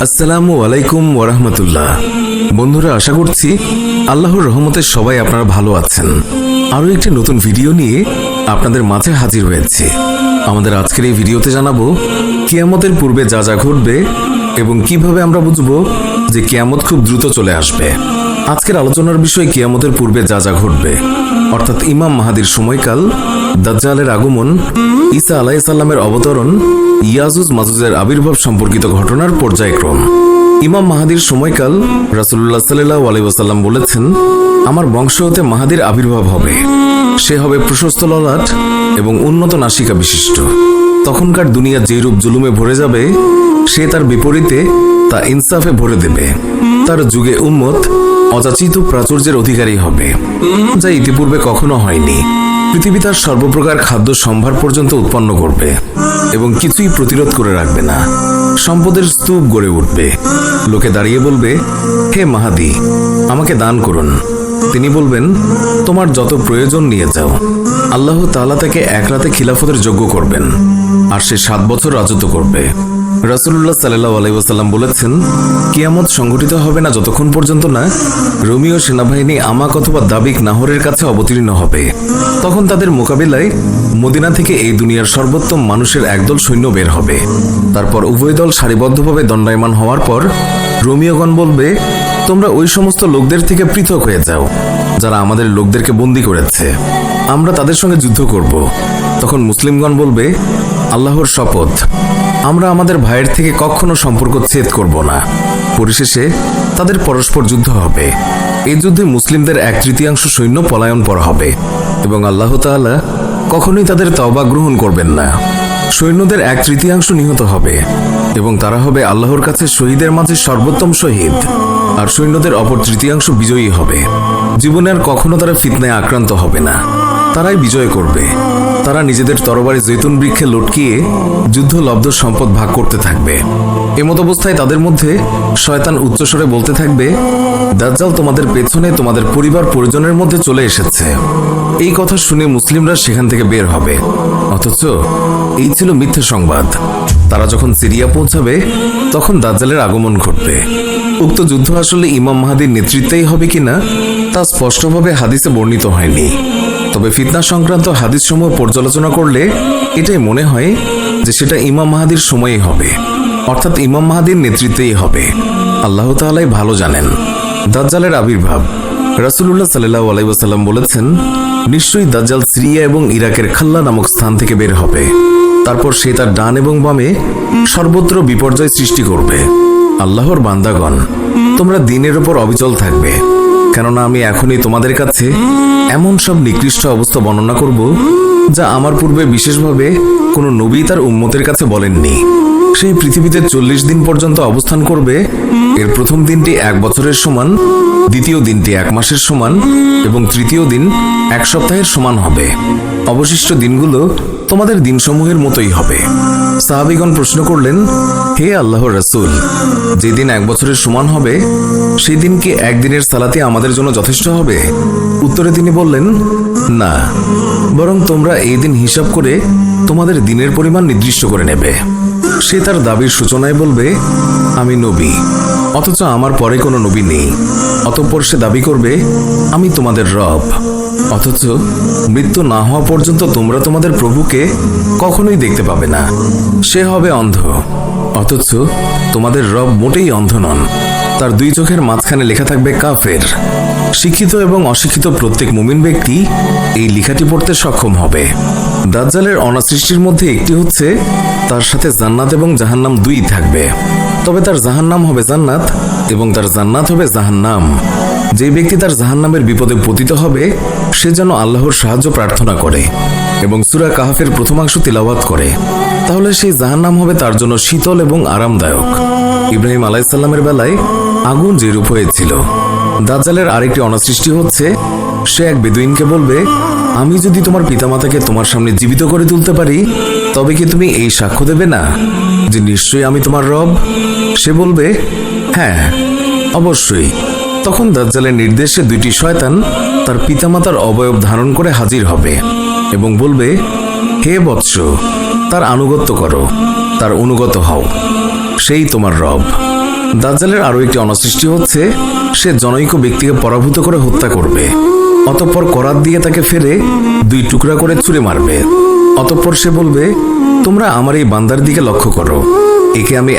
আসসালামু আলাইকুম ওরহমতুল্লাহ। বন্ধুরা, আশা করছি আল্লাহর রহমতে সবাই আপনারা ভালো আছেন। আরও একটি নতুন ভিডিও নিয়ে আপনাদের মাঝে হাজির হয়েছি। আমাদের আজকের এই ভিডিওতে জানাবো কিয়ামতের পূর্বে যা যা ঘটবে এবং কিভাবে আমরা বুঝবো যে কিয়ামত খুব দ্রুত চলে আসবে। আজকের আলোচনার বিষয় কিয়ামতের পূর্বে যা যা ঘটবে, অর্থাৎ ইমাম মাহাদির সময়কাল, দাজ্জালের আগমন, ঈসা আলাইহিস সালামের অবতরণ, ইয়াজুজ মাজুজের আবির্ভাব সম্পর্কিত ঘটনার পর্যায়ক্রম। ইমাম মাহাদির সময়কাল, রাসূলুল্লাহ সাল্লাল্লাহু আলাইহি ওয়াসাল্লাম বলেছেন, আমার বংশ হতে মাহাদির আবির্ভাব হবে। সে হবে প্রশস্ত ললাট এবং উন্নত নাসিকা বিশিষ্ট। তখনকার দুনিয়া যে রূপ জুলুমে ভরে যাবে, সে তার বিপরীতে তা ইনসাফে ভরে দেবে। তার যুগে উম্মত অযাচিত প্রাচুর্যের অধিকারী হবে, যা ইতিপূর্বে কখনো হয়নি। পৃথিবী তার সর্বপ্রকার খাদ্য সম্ভার পর্যন্ত উৎপন্ন করবে এবং কিছুই প্রতিরোধ করে রাখবে না। সম্পদের স্তূপ গড়ে উঠবে। লোকে দাঁড়িয়ে বলবে, হে মাহাদি, আমাকে দান করুন। তিনি বলবেন, তোমার যত প্রয়োজন নিয়ে যাও। আল্লাহ তাআলা তাকে এক রাতে খিলাফতের যোগ্য করবেন, আর সে 7 বছর রাজত্ব করবে। রাসূলুল্লাহ সাল্লাল্লাহু আলাইহি ওয়াসাল্লাম বলেছেন, কিয়ামত সংঘটিত হবে না যতক্ষণ পর্যন্ত না রোমীয় সেনাবাহিনী আমাক অথবা দাবিক নাহরের কাছে অবতীর্ণ হবে। তখন তাদের মোকাবিলায় মদিনা থেকে এই দুনিয়ার সর্বোত্তম মানুষের একদল সৈন্য বের হবে। তারপর উভয় দল সারিবদ্ধভাবে দণ্ডায়মান হওয়ার পর রোমীয়গণ বলবে, তোমরা ওই সমস্ত লোকদের থেকে পৃথক হয়ে যাও যারা আমাদের লোকদেরকে বন্দী করেছে, আমরা তাদের সঙ্গে যুদ্ধ করব। তখন মুসলিমগণ বলবে, আল্লাহর শপথ, আমরা আমাদের ভাইয়ের থেকে কখনো সম্পর্ক ছেদ করব না। পরিশেষে তাদের পরস্পর যুদ্ধ হবে। এই যুদ্ধে মুসলিমদের 1/3 সৈন্য পলায়নপর হবে এবং আল্লাহ তাআলা কখনোই তাদের তওবা গ্রহণ করবেন না। সৈন্যদের 1/3 নিহত হবে এবং তারা হবে আল্লাহর কাছে শহীদের মাঝে সর্বোত্তম শহীদ, আর সৈন্যদের অপর 1/3 বিজয়ী হবে। জীবনে আর কখনো তারা ফিতনায় আক্রান্ত হবে না। তারাই বিজয় করবে। তারা নিজেদের তরবারি জৈতুন বৃক্ষে লটকিয়ে যুদ্ধলব্ধ সম্পদ ভাগ করতে থাকবে। এমত অবস্থায় তাদের মধ্যে শয়তান উচ্চস্বরে বলতে থাকবে, দাজ্জাল তোমাদের পেছনে তোমাদের পরিবার পরিজনের মধ্যে চলে এসেছে। এই কথা শুনে মুসলিমরা সেখান থেকে বের হবে, অথচ এই ছিল মিথ্যা সংবাদ। তারা যখন সিরিয়া পৌঁছাবে, তখন দাজ্জালের আগমন ঘটবে। উক্ত যুদ্ধ আসলে ইমাম মাহাদির নেতৃত্বেই হবে কিনা তা স্পষ্টভাবে হাদিসে বর্ণিত হয়নি। তবে ফিতনা সংক্রান্ত হাদিসসমূহ পর্যালোচনা করলে এটাই মনে হয় যে সেটা ইমাম মাহাদির সময়েই হবে, অর্থাৎ ইমাম মাহাদির নেতৃত্বেই হবে। আল্লাহ তাআলাই ভালো জানেন। দাজ্জালের আবির্ভাব, রাসূলুল্লাহ সাল্লাল্লাহু আলাইহি ওয়াসাল্লাম বলেছেন, নিশ্চয়ই দাজ্জাল সিরিয়া এবং ইরাকের খাল্লা নামক স্থান থেকে বের হবে। তারপর সে তার ডান এবং বামে সর্বত্র বিপর্যয় সৃষ্টি করবে। আল্লাহর বান্দাগণ, তোমরা দ্বীনের উপর অবিচল থাকবে, কেননা আমি এখনই তোমাদের কাছে এমন সব নিকৃষ্ট অবস্থা বর্ণনা করব যা আমার পূর্বে বিশেষভাবে কোনো নবী তার উম্মতের কাছে বলেননি। সেই পৃথিবীতে 40 দিন পর্যন্ত অবস্থান করবে। এর প্রথম দিনটি 1 বছরের সমান, দ্বিতীয় দিনটি 1 মাসের সমান এবং তৃতীয় দিন 1 সপ্তাহের সমান হবে। অবশিষ্ট দিনগুলো তোমাদের দিনসমূহের মতোই হবে। সাহাবীগণ প্রশ্ন করলেন, হে আল্লাহর রাসূল, যেদিন 1 বছরের সমান হবে সেই দিন কি একদিনের সালাতে আমাদের জন্য যথেষ্ট হবে? উত্তরে তিনি বললেন, না, বরং তোমরা এই দিন হিসাব করে তোমাদের দিনের পরিমাণ নির্দিষ্ট করে নেবে। সে তার দাবির সূচনায় বলবে, আমি নবী, অথচ আমার পরে কোনো নবী নেই। অতঃপর সে দাবি করবে, আমি তোমাদের রব, অথচ মৃত্যু না হওয়া পর্যন্ত তোমরা তোমাদের প্রভুকে কখনোই দেখতে পাবে না। সে হবে অন্ধ, অথচ তোমাদের রব মোটেই অন্ধ নন। তার 2 চোখের মাঝখানে লেখা থাকবে কাফের। শিক্ষিত এবং অশিক্ষিত প্রত্যেক মুমিন ব্যক্তি এই লেখাটি পড়তে সক্ষম হবে। দাজ্জালের অনাসৃষ্টির মধ্যে একটি হচ্ছে তার সাথে জান্নাত এবং জাহান্নাম 2 থাকবে। তবে তার জাহান্নাম হবে জান্নাত এবং তার জান্নাত হবে জাহান্নাম। যে ব্যক্তি তার জাহান্নামের বিপদে পতিত হবে, সে যেন আল্লাহর সাহায্য প্রার্থনা করে এবং সূরা কাহফের প্রথমাংশ তিলাওয়াত করে, তাহলে সেই জাহান্নাম হবে তার জন্য শীতল এবং আরামদায়ক। ইব্রাহিম আলাইহিস সালামের বেলায় আগুন যেরূপ হয়েছিল। দাজ্জালের আরেকটি অনাসৃষ্টি হচ্ছে সে এক বেদুইনকে বলবে, আমি যদি তোমার পিতামাতাকে তোমার সামনে জীবিত করে তুলতে পারি, তবে কি তুমি এই সাক্ষ্য দেবে না যে নিশ্চয়ই আমি তোমার রব? সে বলবে, হ্যাঁ, অবশ্যই। তখন দাজ্জালের নির্দেশে 2টি শয়তান তার পিতামাতার অবয়ব ধারণ করে হাজির হবে এবং বলবে, হে বৎস, তার আনুগত্য করো, তার অনুগত হও, সেই তোমার রব। দাজ্জালের আরো একটি অনাসৃষ্টি হচ্ছে সে জনৈক ব্যক্তিকে পরাভূত করে হত্যা করবে, অতঃপর করাত দিয়ে তাকে ফেরে 2 টুকরা করে ছুঁড়ে মারবে। অতঃপর সে বলবে, তোমরা আমার এই বান্দার দিকে লক্ষ্য করো, একে আমি